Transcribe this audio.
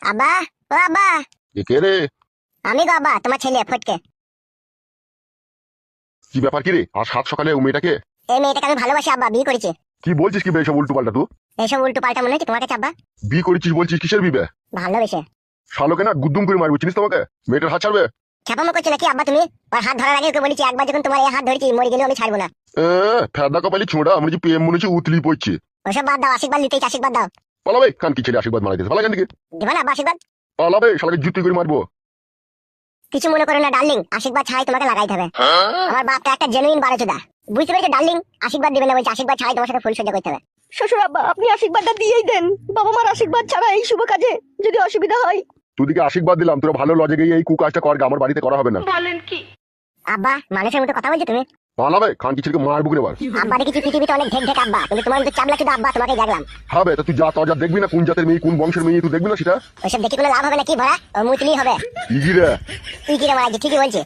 আব্বা, ও আব্বা। কে রে? আমি গো আব্বা, তোমার ছেলে ফটকে। কি ব্যাপার কি রে? আর সাত সকালে ও মেয়েটাকে? এই মেয়েটাকে আমি ভালোবাসি আব্বা, বিয়ে করেছি। কি বলছিস কি বে এসব উল্টো পাল্টা? তুই এইসব উল্টো পাল্টা মনে হচ্ছে তোমার কাছে আব্বা? বিয়ে করেছিস বলছিস, কিসের বিবে? ভালোবেসে। শালোকে না গুদ্দুম করে মারবো, চিনিস তোমাকে? মেয়েটার হাত ছাড়বে? ছাপামো করছো নাকি আব্বা তুমি? ওর হাত ধরার আগে ওকে বলেছি, একবার যখন তোমার এই হাত ধরেছি মরে গেলেও আমি ছাড়বো না। ফেদা কপালি ছোঁড়া, আমি যে প্রেম মনে হচ্ছে উতলি পড়ছি। ওসব বাদ দাও, আশীর্বাদ নিতেই আশীর্বাদ দাও। পালাবে কান কি ছেলে আশীর্বাদ মারাই দিতে পালা কেন দিকে? দেবো না আব্বা আশীর্বাদ? পালাবে শালাকে জুতি করে মারবো। কিছু মনে করো না ডার্লিং, আশীর্বাদ ছাড়াই তোমাকে লাগাইতে হবে। আমার বাপটা একটা জেনুইন বারোচোদা, বুঝতে পেরেছো ডার্লিং? আশীর্বাদ দেবে না বলছে, আশীর্বাদ ছাড়াই তোমার সাথে ফুল সজ্জা করতে হবে। শ্বশুর আব্বা, আপনি আশীর্বাদটা দিয়েই দেন। বাবা মার আশীর্বাদ ছাড়া এই শুভ কাজে যদি অসুবিধা হয়। তোদিকে আশীর্বাদ দিলাম, তোরা ভালো লজে গিয়ে এই কুকাজটা কর, আমার বাড়িতে করা হবে না। বলেন কি? আব্বা মানুষের মতো কথা বলছো তুমি। পালাবে কান কি ছেলেকে মারবো কিনা? আব্বা দেখেছি পৃথিবীতে অনেক ঢেক ঢেক আব্বা, কিন্তু তোমার মতো চাবলা চুদা আব্বা তোমাকে দেখলাম। হবে তা তুই যা তজা দেখবি না, কোন জাতের মেয়ে কোন বংশের মেয়ে তুই দেখবি না সেটা? ওইসব দেখে কোনো লাভ হবে না, কি ভরা ও মুতলি হবে। ইগিরে তুই কি রে মারাজি, ঠিকই বলছে।